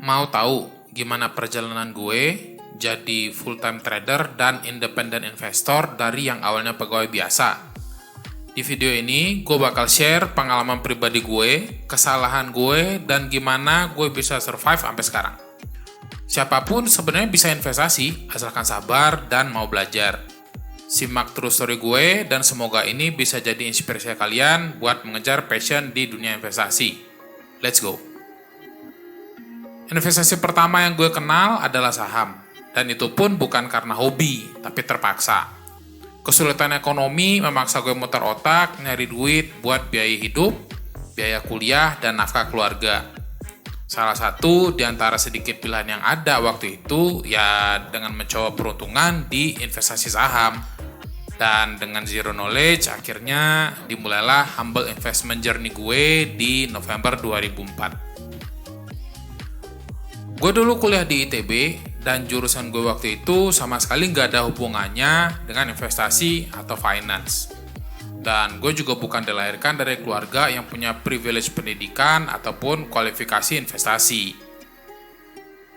Mau tahu gimana perjalanan gue jadi full-time trader dan independent investor dari yang awalnya pegawai biasa? Di video ini, gue bakal share pengalaman pribadi gue, kesalahan gue, dan gimana gue bisa survive sampai sekarang. Siapapun sebenarnya bisa investasi, asalkan sabar dan mau belajar. Simak terus story gue, dan semoga ini bisa jadi inspirasi kalian buat mengejar passion di dunia investasi. Let's go! Investasi pertama yang gue kenal adalah saham, dan itu pun bukan karena hobi, tapi terpaksa. Kesulitan ekonomi memaksa gue muter otak, nyari duit buat biaya hidup, biaya kuliah, dan nafkah keluarga. Salah satu di antara sedikit pilihan yang ada waktu itu, ya dengan mencoba peruntungan di investasi saham. Dan dengan zero knowledge, akhirnya dimulailah humble investment journey gue di November 2004. Gue dulu kuliah di ITB, dan jurusan gue waktu itu sama sekali nggak ada hubungannya dengan investasi atau finance. Dan gue juga bukan dilahirkan dari keluarga yang punya privilege pendidikan ataupun kualifikasi investasi.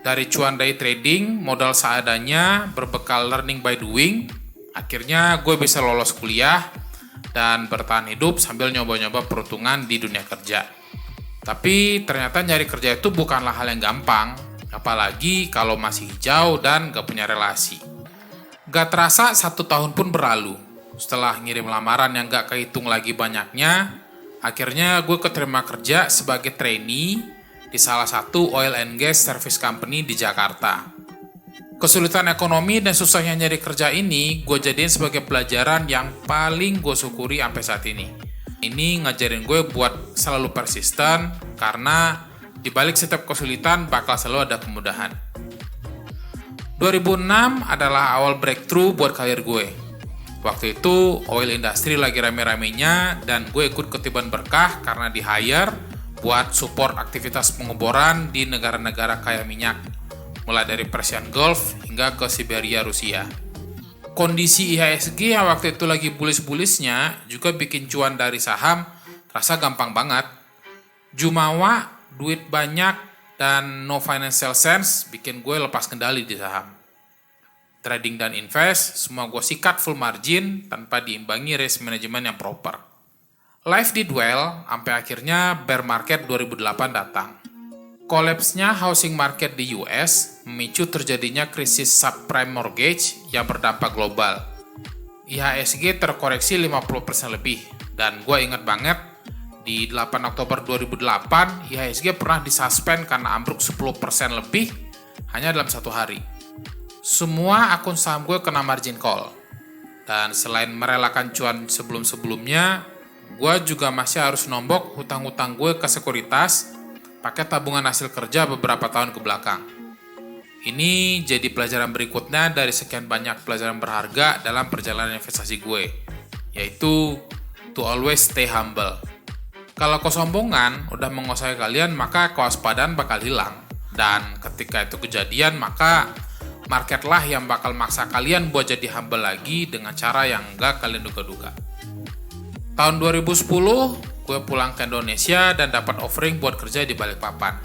Dari cuan day trading, modal seadanya, berbekal learning by doing, akhirnya gue bisa lolos kuliah dan bertahan hidup sambil nyoba-nyoba peruntungan di dunia kerja. Tapi ternyata nyari kerja itu bukanlah hal yang gampang, apalagi kalau masih hijau dan gak punya relasi. Gak terasa 1 tahun pun berlalu. Setelah ngirim lamaran yang gak kehitung lagi banyaknya, akhirnya gue keterima kerja sebagai trainee di salah satu oil and gas service company di Jakarta. Kesulitan ekonomi dan susahnya nyari kerja ini gue jadiin sebagai pelajaran yang paling gue syukuri sampai saat ini. Ini ngajarin gue buat selalu persisten, karena di balik setiap kesulitan bakal selalu ada kemudahan. 2006 adalah awal breakthrough buat karir gue. Waktu itu oil industry lagi rame-ramenya dan gue ikut ketiban berkah karena di-hire buat support aktivitas pengeboran di negara-negara kaya minyak, mulai dari Persian Gulf hingga ke Siberia, Rusia. Kondisi IHSG yang waktu itu lagi bullish-bullishnya juga bikin cuan dari saham rasa gampang banget. Jumawa, duit banyak, dan no financial sense bikin gue lepas kendali di saham. Trading dan invest, semua gue sikat full margin tanpa diimbangi risk management yang proper. Life did well, sampai akhirnya bear market 2008 datang. Collapse-nya housing market di US memicu terjadinya krisis subprime mortgage yang berdampak global. IHSG terkoreksi 50% lebih, dan gue ingat banget, di 8 Oktober 2008, IHSG pernah disuspend karena ambruk 10% lebih hanya dalam 1 hari. Semua akun saham gue kena margin call. Dan selain merelakan cuan sebelum-sebelumnya, gue juga masih harus nombok hutang-hutang gue ke sekuritas pakai tabungan hasil kerja beberapa tahun ke belakang. Ini jadi pelajaran berikutnya dari sekian banyak pelajaran berharga dalam perjalanan investasi gue, yaitu to always stay humble. Kalau kesombongan udah menguasai kalian, maka kewaspadaan bakal hilang. Dan ketika itu kejadian, maka marketlah yang bakal maksa kalian buat jadi humble lagi dengan cara yang enggak kalian duga-duga. Tahun 2010, gue pulang ke Indonesia dan dapat offering buat kerja di Balikpapan.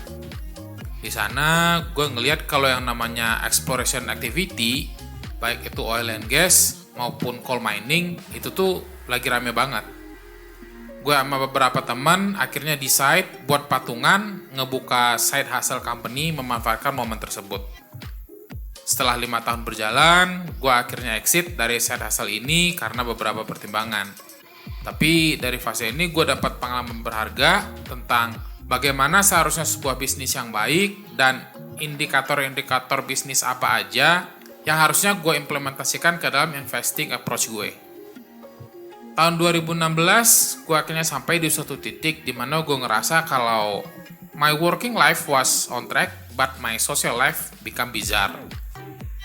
Di sana, gue ngeliat kalau yang namanya exploration activity, baik itu oil and gas maupun coal mining, itu tuh lagi rame banget. Gue sama beberapa teman akhirnya decide buat patungan ngebuka side hustle company memanfaatkan momen tersebut. Setelah 5 tahun berjalan, gue akhirnya exit dari side hustle ini karena beberapa pertimbangan. Tapi dari fase ini gue dapat pengalaman berharga tentang bagaimana seharusnya sebuah bisnis yang baik dan indikator-indikator bisnis apa aja yang harusnya gue implementasikan ke dalam investing approach gue. Tahun 2016, gue akhirnya sampai di suatu titik di mana gue ngerasa kalau my working life was on track, but my social life become bizarre.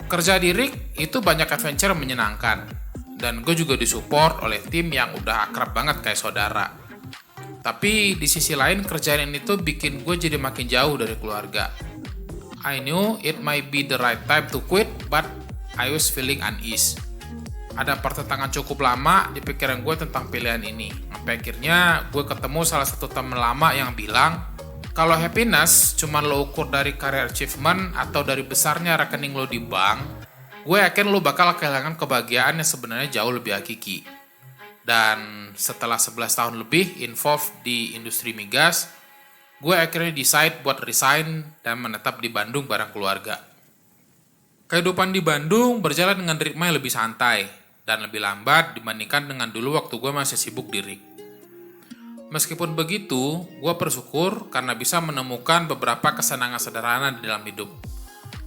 Kerja di rig itu banyak adventure menyenangkan, dan gue juga disupport oleh tim yang udah akrab banget kayak saudara. Tapi di sisi lain kerjaan ini tuh bikin gue jadi makin jauh dari keluarga. I knew it might be the right time to quit, but I was feeling unease. Ada pertentangan cukup lama di pikiran gue tentang pilihan ini. Sampai akhirnya gue ketemu salah satu teman lama yang bilang Kalau happiness cuma lo ukur dari career achievement atau dari besarnya rekening lo di bank, gue yakin lo bakal kehilangan kebahagiaan yang sebenarnya jauh lebih hakiki. Dan setelah 11 tahun lebih involved di industri migas, gue akhirnya decide buat resign dan menetap di Bandung bareng keluarga. Kehidupan di Bandung berjalan dengan ritme yang lebih santai dan lebih lambat dibandingkan dengan dulu waktu gue masih sibuk di rig. Meskipun begitu, gue bersyukur karena bisa menemukan beberapa kesenangan sederhana di dalam hidup.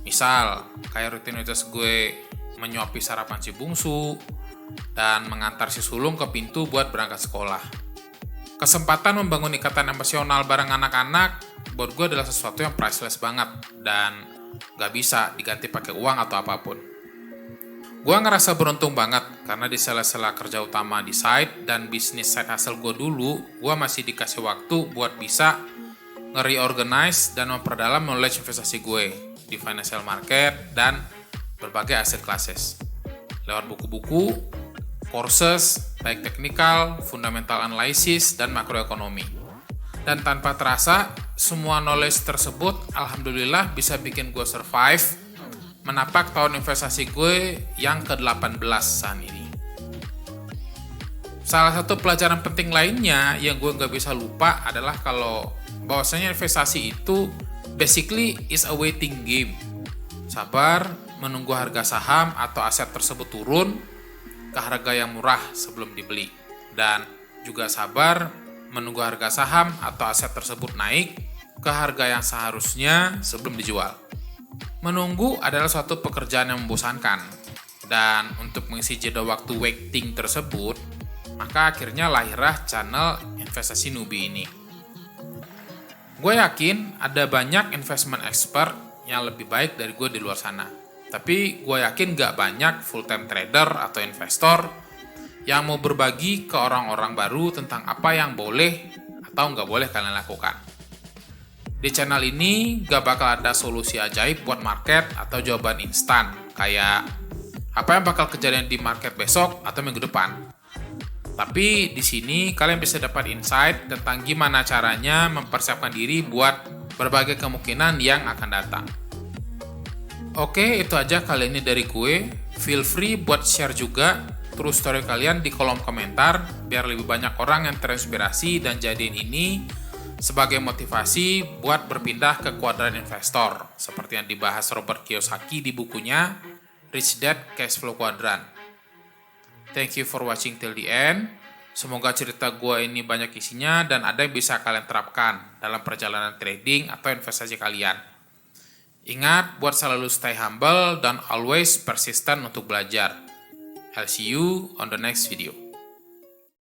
Misal, kayak rutinitas gue menyuapi sarapan si bungsu, dan mengantar si sulung ke pintu buat berangkat sekolah. Kesempatan membangun ikatan emosional bareng anak-anak, buat gue adalah sesuatu yang priceless banget, dan gak bisa diganti pakai uang atau apapun. Gue ngerasa beruntung banget karena di sela-sela kerja utama di site dan bisnis side hustle gue dulu, gue masih dikasih waktu buat bisa nge-reorganize dan memperdalam knowledge investasi gue di financial market dan berbagai asset classes. Lewat buku-buku, courses, baik teknikal, fundamental analysis, dan makroekonomi. Dan tanpa terasa, semua knowledge tersebut alhamdulillah bisa bikin gue survive menapak tahun investasi gue yang ke-18 saat ini. Salah satu pelajaran penting lainnya yang gue gak bisa lupa adalah kalau bahwasanya investasi itu basically is a waiting game. Sabar menunggu harga saham atau aset tersebut turun ke harga yang murah sebelum dibeli. Dan juga sabar menunggu harga saham atau aset tersebut naik ke harga yang seharusnya sebelum dijual. Menunggu adalah suatu pekerjaan yang membosankan, dan untuk mengisi jeda waktu waiting tersebut, maka akhirnya lahirlah channel investasi newbie ini. Gue yakin ada banyak investment expert yang lebih baik dari gue di luar sana, tapi gue yakin gak banyak full-time trader atau investor yang mau berbagi ke orang-orang baru tentang apa yang boleh atau gak boleh kalian lakukan. Di channel ini gak bakal ada solusi ajaib buat market atau jawaban instan, kayak apa yang bakal kejadian di market besok atau minggu depan. Tapi di sini kalian bisa dapat insight tentang gimana caranya mempersiapkan diri buat berbagai kemungkinan yang akan datang. Oke, itu aja kali ini dari gue. Feel free buat share juga true story kalian di kolom komentar, biar lebih banyak orang yang terinspirasi dan jadiin ini sebagai motivasi buat berpindah ke kuadran investor, seperti yang dibahas Robert Kiyosaki di bukunya Rich Dad Cash Flow Quadrant. Thank you for watching till the end. Semoga cerita gue ini banyak isinya dan ada yang bisa kalian terapkan dalam perjalanan trading atau investasi kalian. Ingat buat selalu stay humble dan always persistent untuk belajar. I'll see you on the next video.